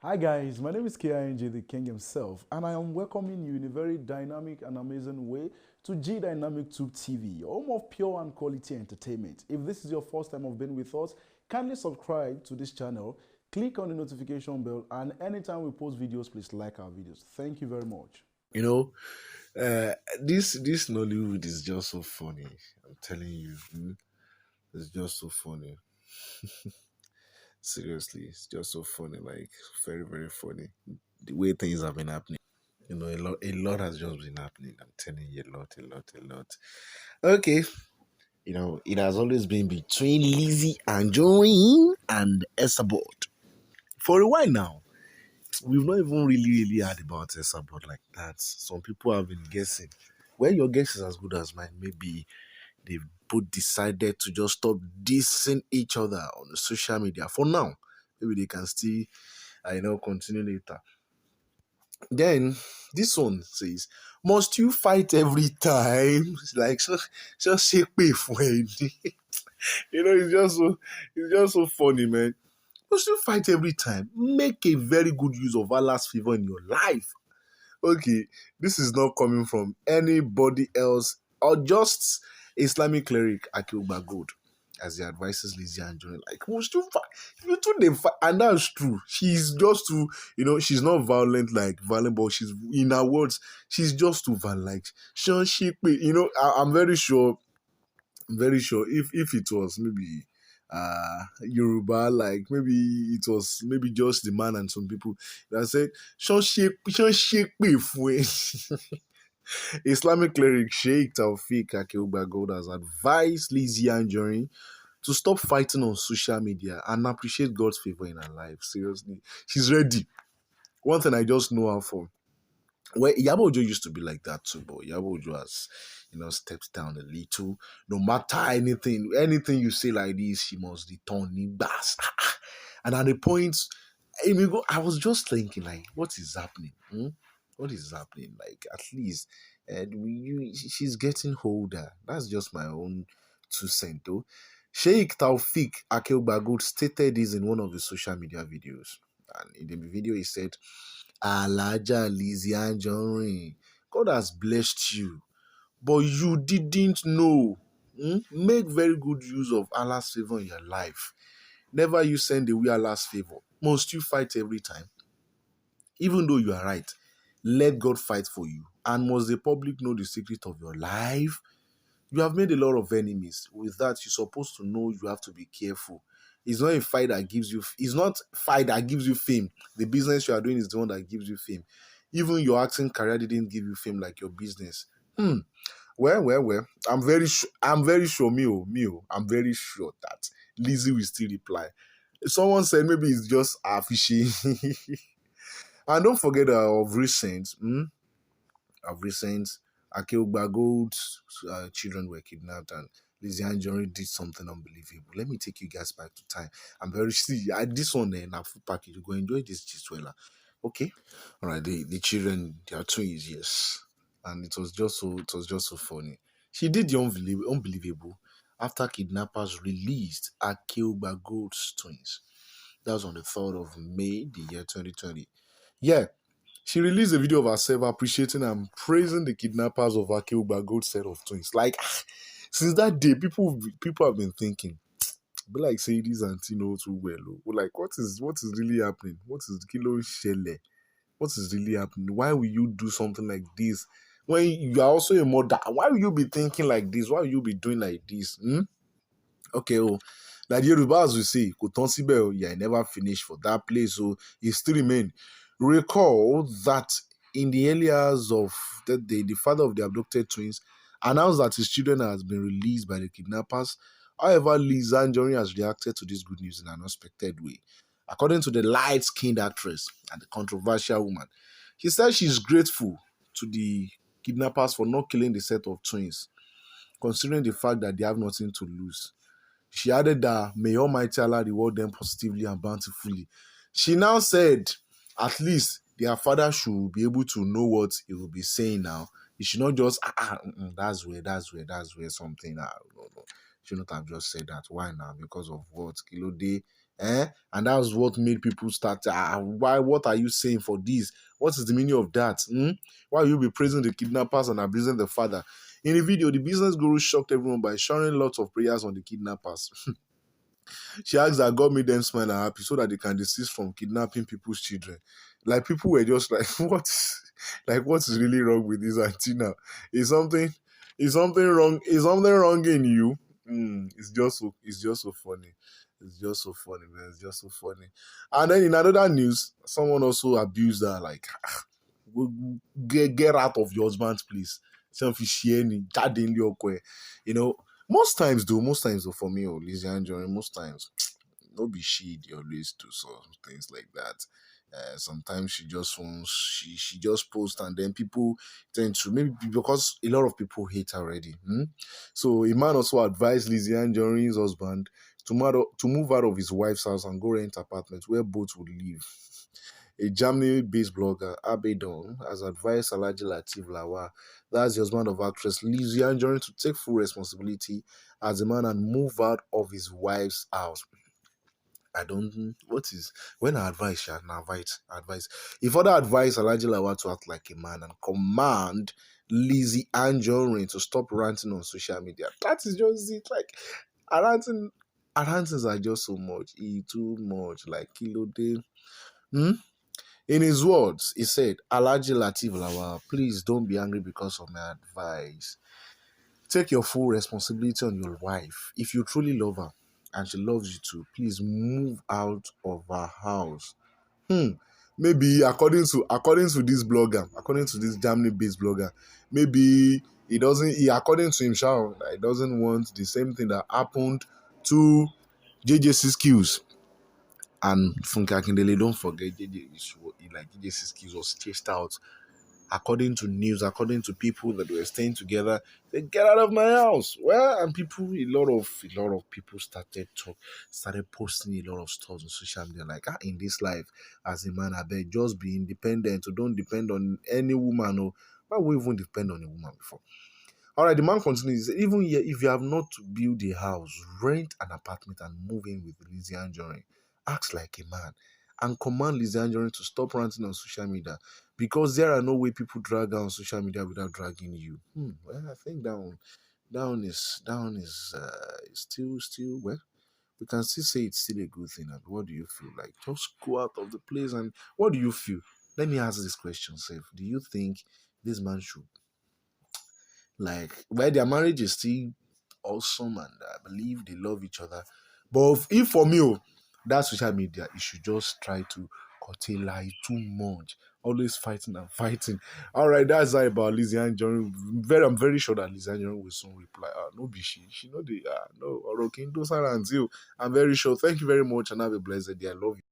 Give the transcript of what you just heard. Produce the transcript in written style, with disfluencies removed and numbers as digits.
Hi guys, my name is KING, the king himself, and I am welcoming you in a very dynamic and amazing way to G Dynamic Tube TV, home of pure and quality entertainment. If this is your first time of being with us, kindly subscribe to this channel, click on the notification bell, and anytime we post videos, please like our videos. Thank you very much. You know, this Nollywood is just so funny. I'm telling you, it's just so funny. Seriously, it's just so funny. Like very, very funny. The way things have been happening. A lot has just been happening. I'm telling you, a lot. Okay, it has always been between Lizzy Anjorin and esabod for a while now. We've not even really heard about esabod like that. Some people have been guessing. Well, your guess is as good as mine. Maybe they've both decided to just stop dissing each other on the social media for now. Maybe they can still, continue later. Then this one says, "Must you fight every time?" It's like just shake me for it. It's just so funny, man. Must you fight every time? Make a very good use of Allah's favor in your life. Okay, this is not coming from anybody else or just Islamic cleric Akeugbagold, as he advises Lizzy Anjorin. Like, most you two they fight, and that's true. She's just too, she's not violent, but she's in her words, she's just too violent. Like, I'm very sure if it was maybe Yoruba, like maybe it was maybe just the man and some people that said, "Ṣán ṣépè fún ẹ." Islamic cleric Sheikh Taufik Akeugbagold has advised Lizzy Anjorin to stop fighting on social media and appreciate God's favor in her life. Seriously, she's ready. One thing I just know her for. Well, Iyabo Ojo used to be like that too, but Iyabo Ojo has, stepped down a little. No matter anything you say like this, she must return nibas. And at the point, I was just thinking, like, what is happening? What is happening? Like, at least, she's getting older. That's just my own 2 cents, though. Sheikh Taufik Akeugbagold stated this in one of his social media videos. And in the video, he said, "Alaja Lizzy Anjorin, God has blessed you, but you didn't know. Make very good use of Allah's favor in your life. Never you send away Allah's favor. Must you fight every time? Even though you are right, let God fight for you. And must the public know the secret of your life? You have made a lot of enemies. With that, you're supposed to know you have to be careful. It's not a fight that gives you. It's not fight that gives you fame. The business you are doing is the one that gives you fame. Even your acting career didn't give you fame like your business. Well. I'm very sure, I'm very sure that Lizzy will still reply. Someone said maybe it's just fishy. And don't forget of recent, Akeugbagold's children were kidnapped and Lizzy Anjorin did something unbelievable. Let me take you guys back to time. I'm very see this one in a full package. You go enjoy this Chiswella. Okay. All right. The children, they are twins, yes. And it was just so funny. She did the unbelievable after kidnappers released Akeugbagold's twins. That was on the 3rd of May, the year 2020. Yeah, she released a video of herself appreciating and praising the kidnappers of Akeugbagold's set of twins. Like, since that day, people have been thinking, be like say this auntie know too well. Oh. We're like, what is really happening? What is Kilo Shele? What is really happening? Why will you do something like this? When you are also a mother, why will you be thinking like this? Why will you be doing like this? Okay, like the Yorubas will say, kò tán síbẹ̀ o, yeah, I never finished for that place, so he still remain. Recall that in the early hours of that day, the father of the abducted twins announced that his children has been released by the kidnappers. However, Lizzy Anjorin has reacted to this good news in an unexpected way. According to the light-skinned actress and the controversial woman, she said she's grateful to the kidnappers for not killing the set of twins, considering the fact that they have nothing to lose. She added that may Almighty Allah reward them positively and bountifully. She now said, at least their father should be able to know what he will be saying now. He should not just, that's where something, no. She should not have just said that. Why now? Because of what? Kilo Day, And that was what made people start. Why? What are you saying for this? What is the meaning of that? Why will you be praising the kidnappers and abusing the father? In the video, the business guru shocked everyone by showering lots of prayers on the kidnappers. She asked that God made them smile and happy so that they can desist from kidnapping people's children. Like people were just like, what is really wrong with this auntie now? Is something, is something wrong? Is something wrong in you? It's just so funny. It's just so funny, man. It's just so funny. And then in another news, someone also abused her, like, get out of your husband's place. Selfish, you know, most times though, for me, Lizzy Anjorin, most times, no be she dey always do some things like that. Sometimes she just wants she just posts and then people tend to maybe because a lot of people hate her already. So a man also advised Lizzy Anjorin's husband to move out of his wife's house and go rent apartment where both would live. A Germany-based blogger, Abedon, has advised Alhaji Lateef Lawal, that's the husband of actress Lizzy Anjorin, to take full responsibility as a man and move out of his wife's house. I don't. What is when I advise? She advise. He further advised Alhaji Lawal to act like a man and command Lizzy Anjorin to stop ranting on social media. That is just it. Like, ranting, rantings are just so much. Too much. Like kilo day. In his words, he said, Alhaji Lateef Lawal, please don't be angry because of my advice. Take your full responsibility on your wife. If you truly love her and she loves you too, please move out of her house. Maybe according to this blogger, according to this Germany-based blogger, maybe according to him, he doesn't want the same thing that happened to JJC Skills and Funke Akindele. Don't forget JJC Skills was chased out, according to news, according to people that were staying together. They get out of my house. Well, and people, a lot of people started posting a lot of stuff on social media, like, in this life, as a man, I beg, just be independent. So don't depend on any woman. Or why would we even depend on a woman before? All right, the man continues. Even here, if you have not to build a house, rent an apartment and move in with Lizzy Anjorin. Act like a man and command Lizzy Anjorin to stop ranting on social media, because there are no way people drag her on social media without dragging you. Well, I think down is still well. We can still say it's still a good thing. And what do you feel like? Just go out of the place. And what do you feel? Let me ask this question, Seth. Do you think this man should, like, where their marriage is still awesome and I believe they love each other? But if for me, that social media, you should just try to curtail life too much. Always fighting and fighting. All right, that's all about Lizzy Anjorin. I'm very sure that Lizzy Anjorin will soon reply. No, be she know the no. Orokin, those are until I'm very sure. Thank you very much and have a blessed day. I love you.